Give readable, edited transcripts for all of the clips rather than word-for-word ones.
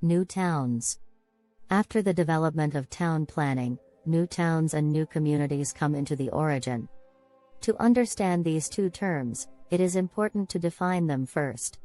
New towns. After the development of town planning, new towns and new communities come into the origin. To understand these two terms, it is important to define them first.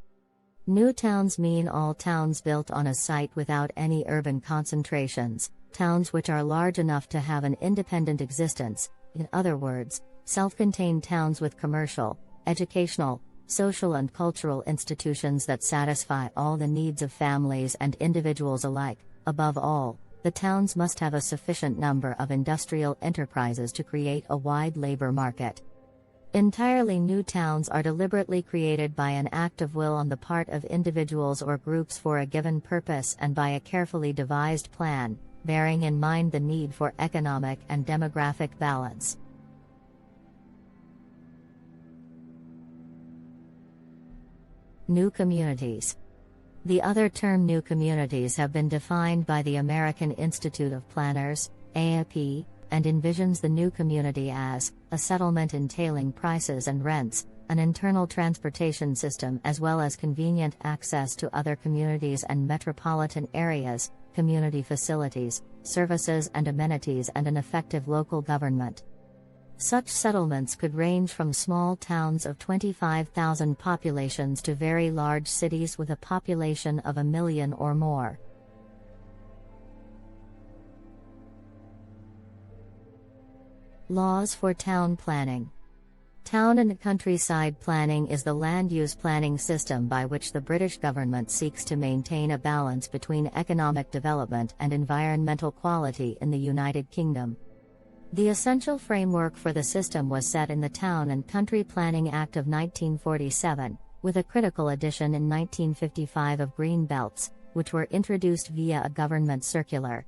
New towns mean all towns built on a site without any urban concentrations, towns which are large enough to have an independent existence, in other words, self-contained towns with commercial, educational, social and cultural institutions that satisfy all the needs of families and individuals alike. Above all, the towns must have a sufficient number of industrial enterprises to create a wide labor market. Entirely new towns are deliberately created by an act of will on the part of individuals or groups for a given purpose and by a carefully devised plan, bearing in mind the need for economic and demographic balance. New communities. The other term new communities have been defined by the American Institute of Planners, AIP, and envisions the new community as a settlement entailing prices and rents, an internal transportation system as well as convenient access to other communities and metropolitan areas, community facilities, services and amenities and an effective local government. Such settlements could range from small towns of 25,000 populations to very large cities with a population of 1 million or more. Laws for town planning. Town and countryside planning is the land use planning system by which the British government seeks to maintain a balance between economic development and environmental quality in the United Kingdom. The essential framework for the system was set in the Town and Country Planning Act of 1947, with a critical addition in 1955 of green belts, which were introduced via a government circular.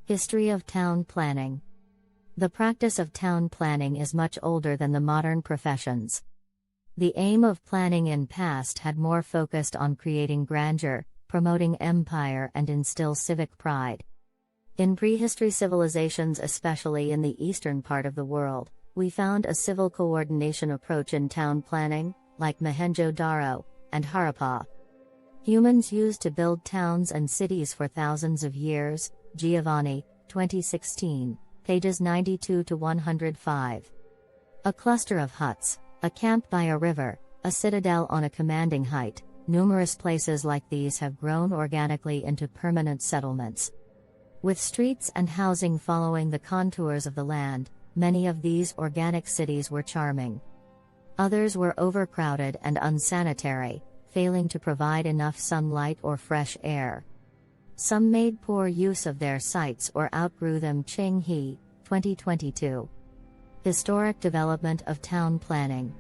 History of town planning. The practice of town planning is much older than the modern professions. The aim of planning in past had more focused on creating grandeur, promoting empire and instill civic pride. In prehistory civilizations, especially in the eastern part of the world, we found a civil coordination approach in town planning, like Mohenjo-Daro and Harappa. Humans used to build towns and cities for thousands of years. Giovanni, 2016, pages 92 to 105. A cluster of huts, a camp by a river, a citadel on a commanding height. Numerous places like these have grown organically into permanent settlements. With streets and housing following the contours of the land, many of these organic cities were charming. Others were overcrowded and unsanitary, failing to provide enough sunlight or fresh air. Some made poor use of their sites or outgrew them. Ching He, 2022. Historic development of town planning.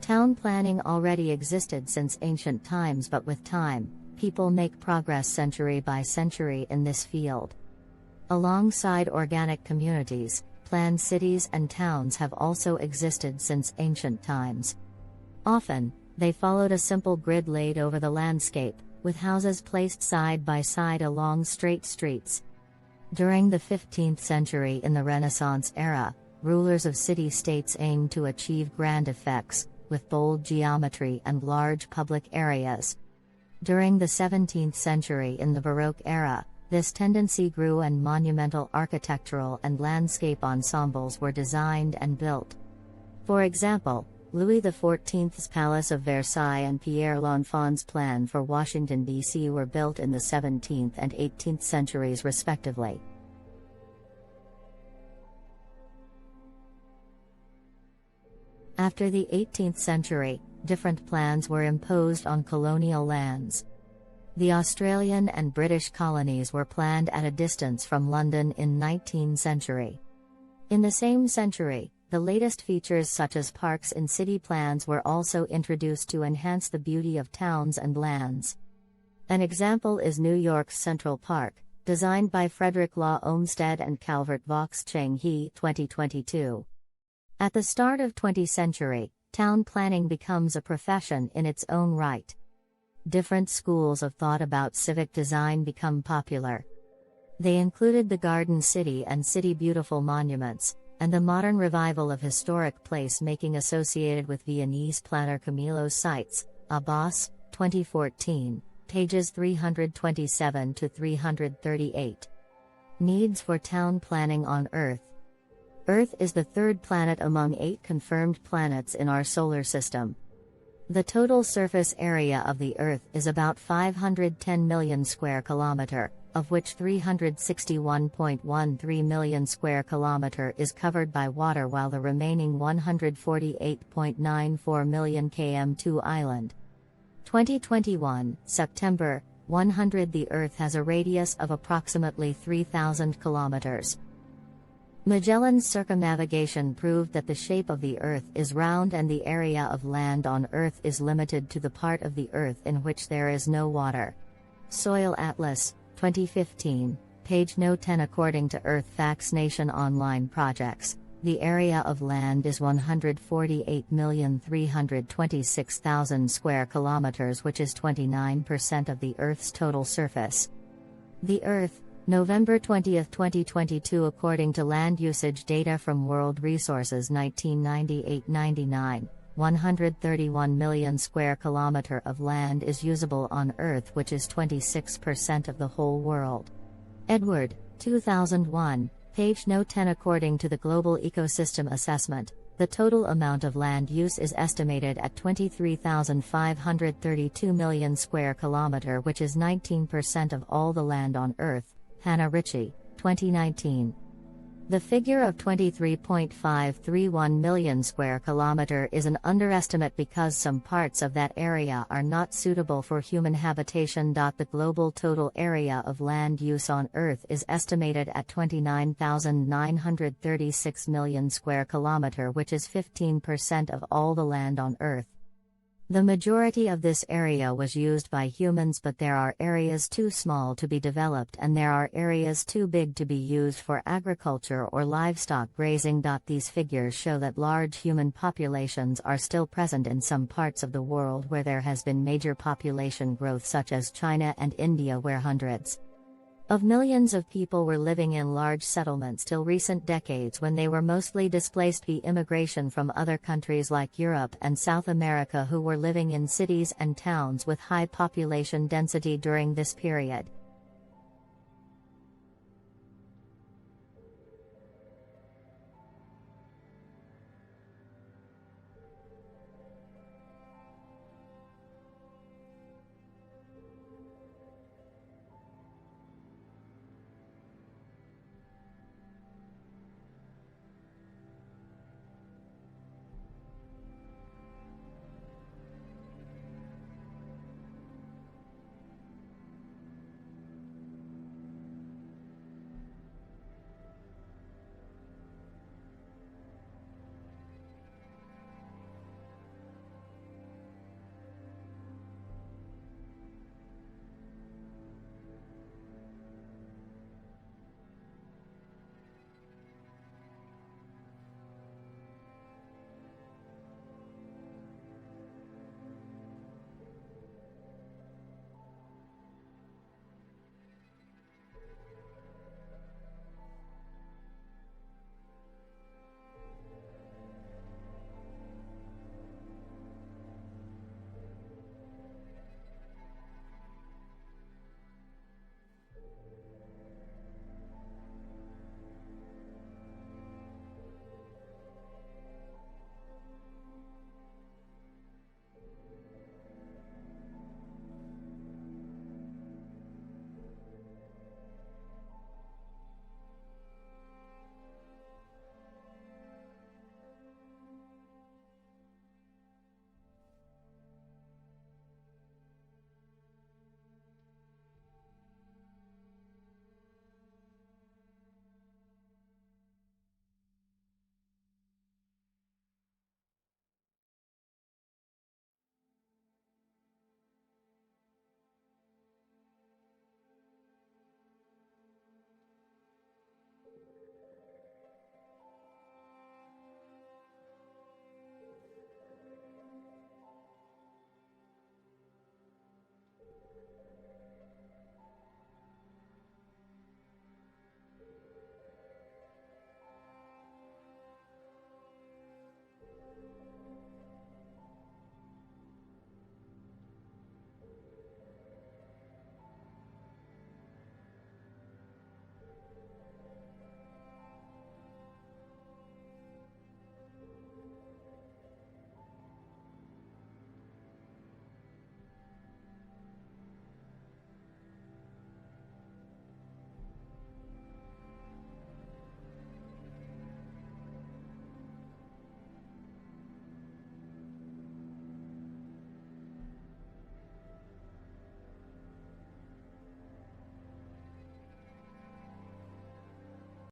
Town planning already existed since ancient times, but with time, people make progress century by century in this field. Alongside organic communities, planned cities and towns have also existed since ancient times. Often, they followed a simple grid laid over the landscape, with houses placed side by side along straight streets. During the 15th century in the Renaissance era, rulers of city-states aimed to achieve grand effects, with bold geometry and large public areas. During the 17th century in the Baroque era, this tendency grew and monumental architectural and landscape ensembles were designed and built. For example, Louis XIV's Palace of Versailles and Pierre l'Enfant's plan for Washington, D.C. were built in the 17th and 18th centuries respectively. After the 18th century, different plans were imposed on colonial lands. The Australian and British colonies were planned at a distance from London in 19th century. In the same century, the latest features such as parks in city plans were also introduced to enhance the beauty of towns and lands. An example is New York's Central Park, designed by Frederick Law Olmsted and Calvert Vaux. Cheng He, 2022. At the start of 20th century, town planning becomes a profession in its own right. Different schools of thought about civic design become popular. They included the Garden City and City Beautiful monuments, and the modern revival of historic place-making associated with Viennese planner Camilo's sites, Abbas, 2014, pages 327 to 338. Needs for town planning on Earth. Earth is the third planet among 8 confirmed planets in our solar system. The total surface area of the Earth is about 510 million square kilometer, of which 361.13 million square kilometer is covered by water, while the remaining 148.94 million km to island. 2021, September 100. The Earth has a radius of approximately 3,000 kilometers. Magellan's circumnavigation proved that the shape of the Earth is round and the area of land on Earth is limited to the part of the Earth in which there is no water. Soil Atlas, 2015, page no 10. According to Earth Facts Nation online projects, the area of land is 148,326,000 square kilometers, which is 29% of the Earth's total surface. The Earth, November 20, 2022. According to land usage data from World Resources 1998-99, 131 million square kilometer of land is usable on Earth, which is 26% of the whole world. Edward, 2001, page no 10. According to the Global Ecosystem Assessment, the total amount of land use is estimated at 23,532 million square kilometer, which is 19% of all the land on Earth. Hannah Ritchie, 2019. The figure of 23.531 million square kilometer is an underestimate because some parts of that area are not suitable for human habitation. The global total area of land use on Earth is estimated at 29,936 million square kilometer, which is 15% of all the land on Earth. The majority of this area was used by humans, but there are areas too small to be developed and there are areas too big to be used for agriculture or livestock grazing. These figures show that large human populations are still present in some parts of the world where there has been major population growth, such as China and India, where hundreds of millions of people were living in large settlements till recent decades, when they were mostly displaced by immigration from other countries like Europe and South America, who were living in cities and towns with high population density during this period.